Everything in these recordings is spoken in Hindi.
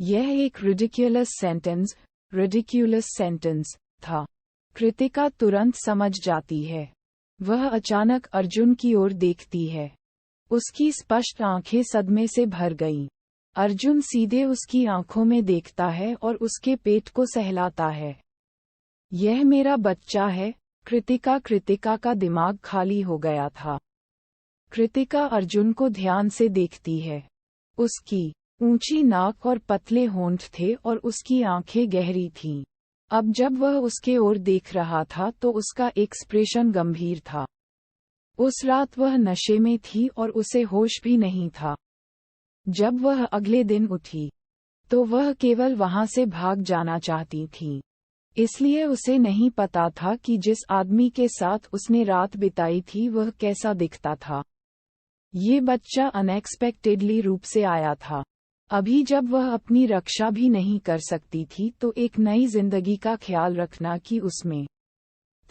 यह एक रिडिक्यूलस सेंटेंस था। कृतिका तुरंत समझ जाती है। वह अचानक अर्जुन की ओर देखती है। उसकी स्पष्ट आंखें सदमे से भर गईं। अर्जुन सीधे उसकी आंखों में देखता है और उसके पेट को सहलाता है। यह मेरा बच्चा है, कृतिका का दिमाग खाली हो गया था। कृतिका अर्जुन को ध्यान से देखती है। उसकी ऊंची नाक और पतले होंठ थे और उसकी आंखें गहरी थीं। अब जब वह उसके ओर देख रहा था तो उसका एक्सप्रेशन गंभीर था। उस रात वह नशे में थी और उसे होश भी नहीं था। जब वह अगले दिन उठी, तो वह केवल वहां से भाग जाना चाहती थी। इसलिए उसे नहीं पता था कि जिस आदमी के साथ उसने रात बिताई थी वह कैसा दिखता था। ये बच्चा अनएक्सपेक्टेडली रूप से आया था। अभी जब वह अपनी रक्षा भी नहीं कर सकती थी तो एक नई जिंदगी का ख्याल रखना कि उसमें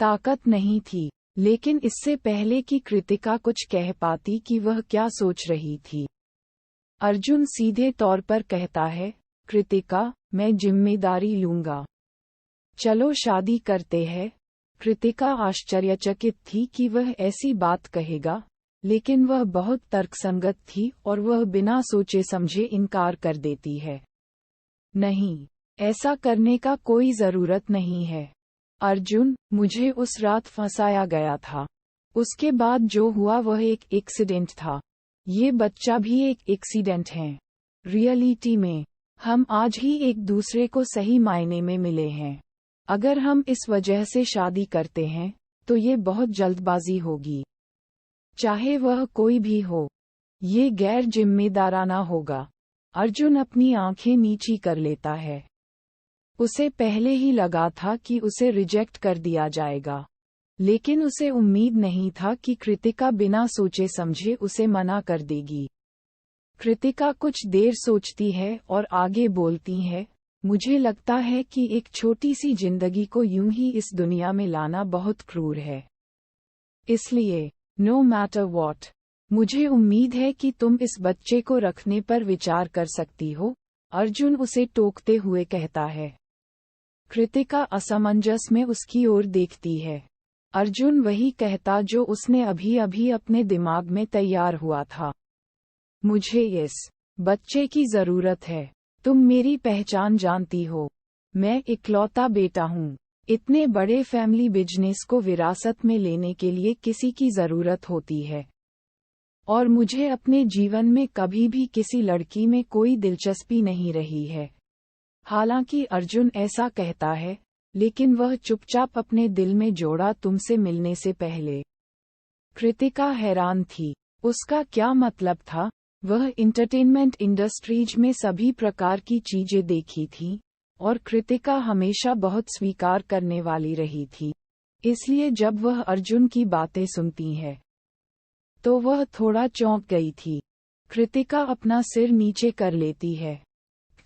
ताकत नहीं थी। लेकिन इससे पहले कि कृतिका कुछ कह पाती कि वह क्या सोच रही थी, अर्जुन सीधे तौर पर कहता है, कृतिका, मैं जिम्मेदारी लूंगा। चलो शादी करते हैं। कृतिका आश्चर्यचकित थी कि वह ऐसी बात कहेगा, लेकिन वह बहुत तर्कसंगत थी और वह बिना सोचे समझे इनकार कर देती है। नहीं, ऐसा करने का कोई जरूरत नहीं है। अर्जुन, मुझे उस रात फंसाया गया था। उसके बाद जो हुआ वह एक एक्सीडेंट था। ये बच्चा भी एक एक्सीडेंट है। रियलिटी में हम आज ही एक दूसरे को सही मायने में मिले हैं। अगर हम इस वजह से शादी करते हैं, तो ये बहुत जल्दबाजी होगी। चाहे वह कोई भी हो, ये गैर जिम्मेदाराना होगा। अर्जुन अपनी आंखें नीची कर लेता है। उसे पहले ही लगा था कि उसे रिजेक्ट कर दिया जाएगा, लेकिन उसे उम्मीद नहीं था कि कृतिका बिना सोचे समझे उसे मना कर देगी। कृतिका कुछ देर सोचती है और आगे बोलती है, मुझे लगता है कि एक छोटी सी जिंदगी को यूं ही इस दुनिया में लाना बहुत क्रूर है। इसलिए, नो मैटर वॉट, मुझे उम्मीद है कि तुम इस बच्चे को रखने पर विचार कर सकती हो, अर्जुन उसे टोकते हुए कहता है। कृतिका असमंजस में उसकी ओर देखती है। अर्जुन वही कहता जो उसने अभी अभी अपने दिमाग में तैयार हुआ था। मुझे इस बच्चे की जरूरत है। तुम मेरी पहचान जानती हो। मैं इकलौता बेटा हूँ। इतने बड़े फैमिली बिजनेस को विरासत में लेने के लिए किसी की जरूरत होती है। और मुझे अपने जीवन में कभी भी किसी लड़की में कोई दिलचस्पी नहीं रही है। हालांकि अर्जुन ऐसा कहता है, लेकिन वह चुपचाप अपने दिल में जोड़ा तुमसे मिलने से पहले। कृतिका हैरान थी। उसका क्या मतलब था? वह इंटरटेनमेंट इंडस्ट्रीज में सभी प्रकार की चीजें देखी थी, और कृतिका हमेशा बहुत स्वीकार करने वाली रही थी। इसलिए जब वह अर्जुन की बातें सुनती है, तो वह थोड़ा चौंक गई थी। कृतिका अपना सिर नीचे कर लेती है।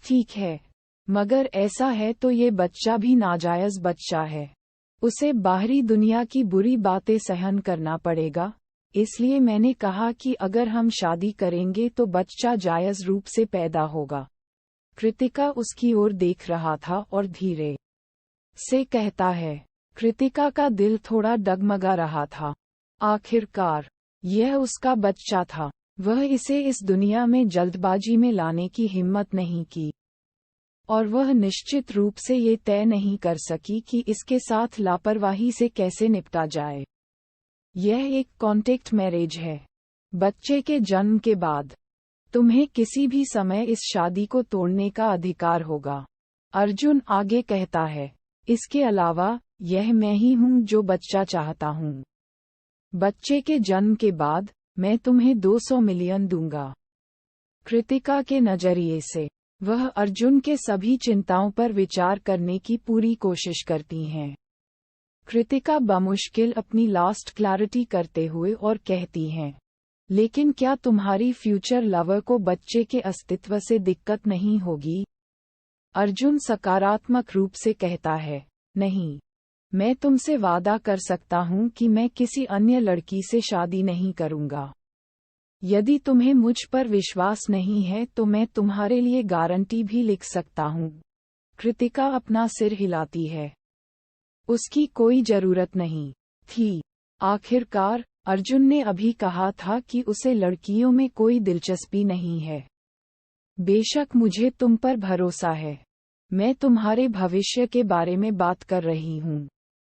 ठीक है, मगर ऐसा है तो ये बच्चा भी नाजायज बच्चा है। उसे बाहरी दुनिया की बुरी बातें सहन करना पड़ेगा। इसलिए मैंने कहा कि अगर हम शादी करेंगे तो बच्चा जायज रूप से पैदा होगा। कृतिका उसकी ओर देख रहा था और धीरे से कहता है। कृतिका का दिल थोड़ा डगमगा रहा था। आखिरकार, यह उसका बच्चा था। वह इसे इस दुनिया में जल्दबाजी में लाने की हिम्मत नहीं की, और वह निश्चित रूप से ये तय नहीं कर सकी कि इसके साथ लापरवाही से कैसे निपटा जाए। यह एक कॉन्टेक्ट मैरिज है। बच्चे के जन्म के बाद तुम्हें किसी भी समय इस शादी को तोड़ने का अधिकार होगा। अर्जुन आगे कहता है, इसके अलावा यह मैं ही हूँ जो बच्चा चाहता हूँ। बच्चे के जन्म के बाद मैं तुम्हें 200 मिलियन दूंगा। कृतिका के नजरिए से वह अर्जुन के सभी चिंताओं पर विचार करने की पूरी कोशिश करती हैं। कृतिका बमुश्किल अपनी लास्ट क्लैरिटी करते हुए और कहती हैं, लेकिन क्या तुम्हारी फ्यूचर लवर को बच्चे के अस्तित्व से दिक्कत नहीं होगी? अर्जुन सकारात्मक रूप से कहता है, नहीं, मैं तुमसे वादा कर सकता हूँ कि मैं किसी अन्य लड़की से शादी नहीं करूँगा। यदि तुम्हें मुझ पर विश्वास नहीं है तो मैं तुम्हारे लिए गारंटी भी लिख सकता हूँ। कृतिका अपना सिर हिलाती है। उसकी कोई जरूरत नहीं थी। आखिरकार अर्जुन ने अभी कहा था कि उसे लड़कियों में कोई दिलचस्पी नहीं है। बेशक मुझे तुम पर भरोसा है। मैं तुम्हारे भविष्य के बारे में बात कर रही हूँ।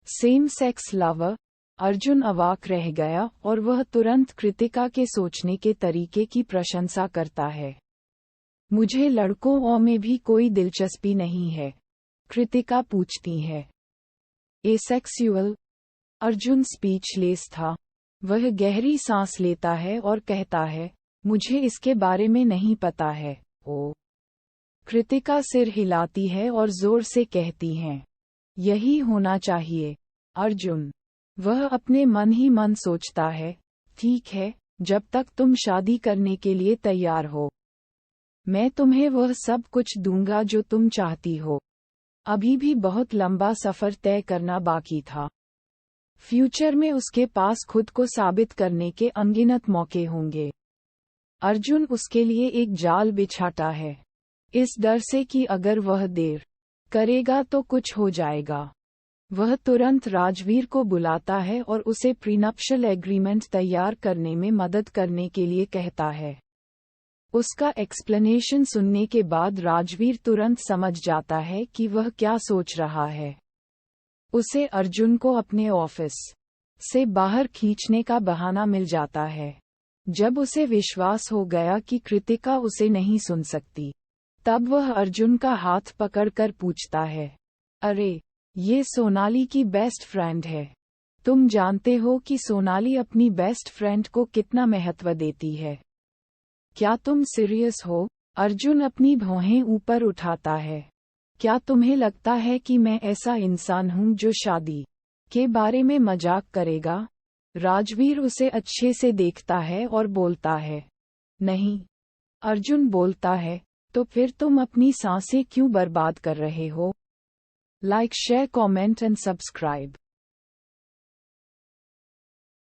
Same sex lover. अर्जुन अवाक रह गया और वह तुरंत कृतिका के सोचने के तरीके की प्रशंसा करता है। मुझे लड़कों में भी कोई दिलचस्पी नहीं है, कृतिका पूछती है। एसेक्सुअल। अर्जुन स्पीचलेस था। वह गहरी सांस लेता है और कहता है, मुझे इसके बारे में नहीं पता है। ओ। कृतिका सिर हिलाती है और जोर से कहती हैं, यही होना चाहिए। अर्जुन। वह अपने मन ही मन सोचता है, ठीक है, जब तक तुम शादी करने के लिए तैयार हो, मैं तुम्हें वह सब कुछ दूंगा जो तुम चाहती हो। अभी भी बहुत लंबा सफर तय करना बाकी था। फ्यूचर में उसके पास खुद को साबित करने के अनगिनत मौके होंगे। अर्जुन उसके लिए एक जाल बिछाता है, इस डर से कि अगर वह देर करेगा तो कुछ हो जाएगा। वह तुरंत राजवीर को बुलाता है और उसे प्रीनप्शल एग्रीमेंट तैयार करने में मदद करने के लिए कहता है। उसका एक्सप्लेनेशन सुनने के बाद राजवीर तुरंत समझ जाता है कि वह क्या सोच रहा है। उसे अर्जुन को अपने ऑफिस से बाहर खींचने का बहाना मिल जाता है। जब उसे विश्वास हो गया कि कृतिका उसे नहीं सुन सकती, तब वह अर्जुन का हाथ पकड़कर पूछता है, अरे, ये सोनाली की बेस्ट फ्रेंड है। तुम जानते हो कि सोनाली अपनी बेस्ट फ्रेंड को कितना महत्व देती है। क्या तुम सीरियस हो? अर्जुन अपनी भौहें ऊपर उठाता है। क्या तुम्हें लगता है कि मैं ऐसा इंसान हूँ जो शादी के बारे में मजाक करेगा? राजवीर उसे अच्छे से देखता है और बोलता है, नहीं। अर्जुन बोलता है, तो फिर तुम अपनी सांसें क्यों बर्बाद कर रहे हो? Like, share, comment and subscribe.